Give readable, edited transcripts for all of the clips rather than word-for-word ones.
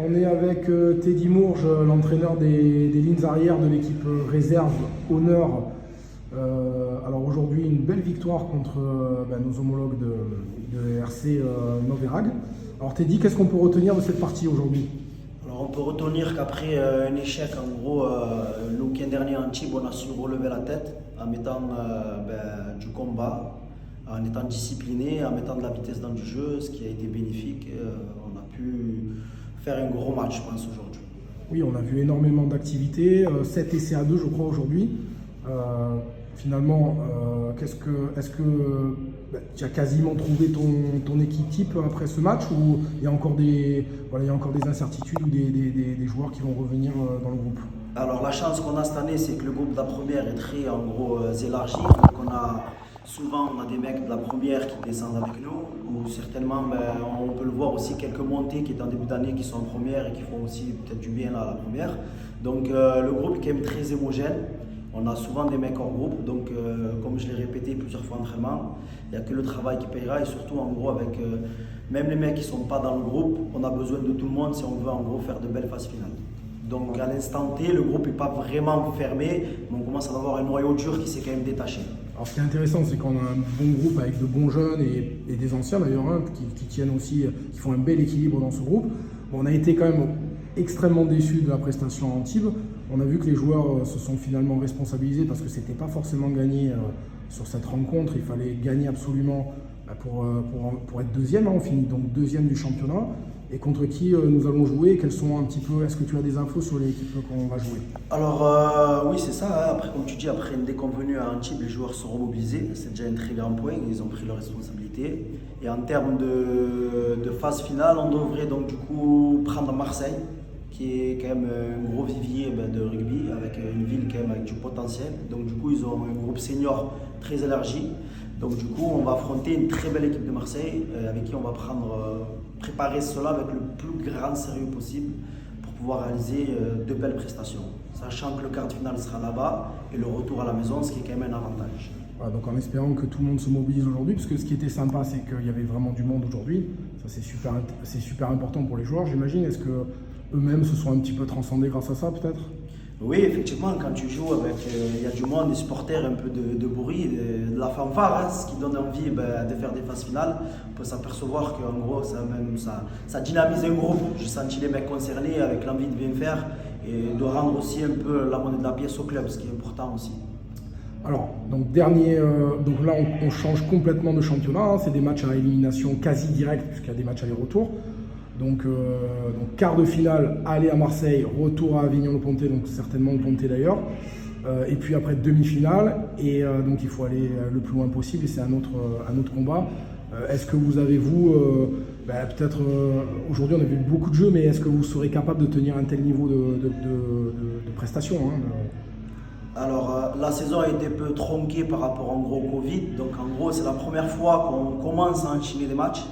On est avec Teddy Mourge, l'entraîneur des lignes arrières de l'équipe réserve Honneur. Alors aujourd'hui, une belle victoire contre nos homologues de RC Noverag. Alors Teddy, qu'est-ce qu'on peut retenir de cette partie aujourd'hui? Alors on peut retenir qu'après un échec, en gros, le week-end dernier en Antibes, on a su relever la tête en mettant du combat, en étant discipliné, en mettant de la vitesse dans le jeu, ce qui a été bénéfique. On a pu faire un gros match, je pense, aujourd'hui. Oui, on a vu énormément d'activités, 7 essais à 2 je crois aujourd'hui. Finalement, est-ce que tu as quasiment trouvé ton équipe type après ce match, ou il y a encore des incertitudes ou des joueurs qui vont revenir dans le groupe? Alors la chance qu'on a cette année, c'est que le groupe de la première est très élargi. Donc souvent on a des mecs de la première qui descendent avec nous, ou certainement on peut le voir aussi quelques montées qui étaient en début d'année qui sont en première et qui font aussi peut-être du bien à la première. Donc le groupe est quand même très homogène. On a souvent des mecs hors groupe, donc comme je l'ai répété plusieurs fois en entraînement, il n'y a que le travail qui payera, et surtout en gros avec même les mecs qui ne sont pas dans le groupe, on a besoin de tout le monde si on veut en gros faire de belles phases finales. Donc à l'instant T, le groupe n'est pas vraiment fermé, mais on commence à avoir un noyau dur qui s'est quand même détaché. Alors ce qui est intéressant, c'est qu'on a un bon groupe avec de bons jeunes et des anciens d'ailleurs, qui tiennent aussi, qui font un bel équilibre dans ce groupe. Bon, on a été quand même extrêmement déçus de la prestation à Antibes. On a vu que les joueurs se sont finalement responsabilisés parce que ce n'était pas forcément gagné sur cette rencontre. Il fallait gagner absolument pour être deuxième. On finit donc deuxième du championnat. Et contre qui nous allons jouer? Quels sont un petit peu, est-ce que tu as des infos sur les équipes qu'on va jouer? Alors oui, c'est ça. Après, comme tu dis, après une déconvenue à Antibes, les joueurs seront mobilisés. C'est déjà un très grand point. Ils ont pris leurs responsabilités. Et en termes de phase finale, on devrait donc du coup prendre Marseille, qui est quand même un gros vivier de rugby, avec une ville quand même avec du potentiel. Donc du coup, ils ont un groupe senior très élargi. Donc du coup, on va affronter une très belle équipe de Marseille, avec qui on va préparer cela avec le plus grand sérieux possible pour pouvoir réaliser de belles prestations. Sachant que le quart de finale sera là-bas et le retour à la maison, ce qui est quand même un avantage. Voilà, donc en espérant que tout le monde se mobilise aujourd'hui, parce que ce qui était sympa, c'est qu'il y avait vraiment du monde aujourd'hui. Ça, c'est super important pour les joueurs, j'imagine. Est-ce que eux-mêmes se sont un petit peu transcendés grâce à ça, peut-être? Oui, effectivement, quand tu joues avec, il y a du monde, des supporters, un peu de bruit, de la fanfare, ce qui donne envie de faire des phases finales. On peut s'apercevoir qu'en gros, ça dynamise un groupe. J'ai senti les mecs concernés avec l'envie de bien faire et de rendre aussi un peu la monnaie de la pièce au club, ce qui est important aussi. Alors, donc là, on change complètement de championnat. C'est des matchs à élimination quasi directe, puisqu'il y a des matchs aller-retour. Donc quart de finale, aller à Marseille, retour à Avignon-le-Pontet, donc certainement au Pontet d'ailleurs. Et puis après demi-finale, et donc il faut aller le plus loin possible, et c'est un autre combat. Est-ce que vous avez, peut-être aujourd'hui on a vu beaucoup de jeux, mais est-ce que vous serez capable de tenir un tel niveau de prestation, Alors la saison a été un peu tronquée par rapport en gros au Covid, donc en gros c'est la première fois qu'on commence à enchaîner des matchs.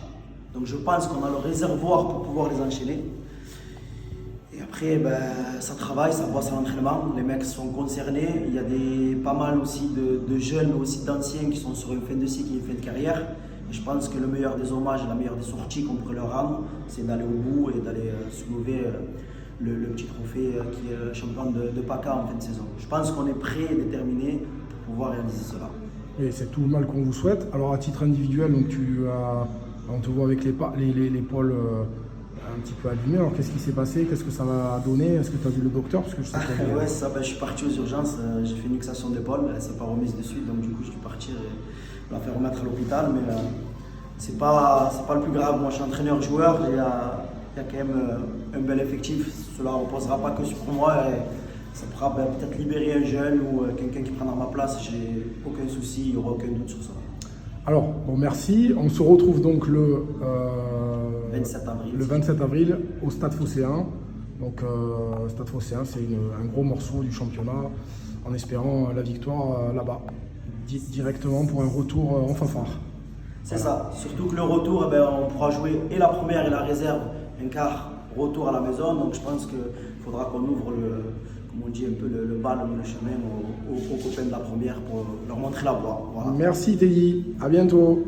Donc je pense qu'on a le réservoir pour pouvoir les enchaîner. Et après, ça travaille, ça bosse à l'entraînement. Les mecs sont concernés. Il y a pas mal aussi de jeunes, mais aussi d'anciens qui sont sur une fin de cycle et une fin de carrière. Et je pense que le meilleur des hommages et la meilleure des sorties qu'on pourrait leur rendre, c'est d'aller au bout et d'aller soulever le petit trophée qui est champion de PACA en fin de saison. Je pense qu'on est prêt et déterminé pour pouvoir réaliser cela. Et c'est tout le mal qu'on vous souhaite. Alors à titre individuel, donc on te voit avec l'épaule un petit peu abîmée. Alors qu'est-ce qui s'est passé? Qu'est-ce que ça va donner? Est-ce que tu as vu le docteur? Parce que ouais, c'est ça. Je suis parti aux urgences. J'ai fait une luxation d'épaule. Elle ne s'est pas remise de suite. Donc du coup, je suis parti la faire remettre à l'hôpital. Mais c'est pas le plus grave. Moi, je suis entraîneur-joueur. Il y a quand même un bel effectif. Cela ne reposera pas que sur moi. Et ça pourra peut-être libérer un jeune ou quelqu'un qui prendra ma place. J'ai aucun souci. Il n'y aura aucun doute sur ça. Alors, bon, merci. On se retrouve donc le 27 avril au Stade Phocéen. Donc, Stade Phocéen, c'est un gros morceau du championnat, en espérant la victoire là-bas, directement pour un retour en fanfare. C'est ça. Surtout que le retour, on pourra jouer et la première et la réserve, un quart retour à la maison. Donc, je pense qu'il faudra qu'on ouvre comme on dit, un peu le bal, le chemin aux copains de la première pour leur montrer la voie. Voilà. Merci Teddy, à bientôt.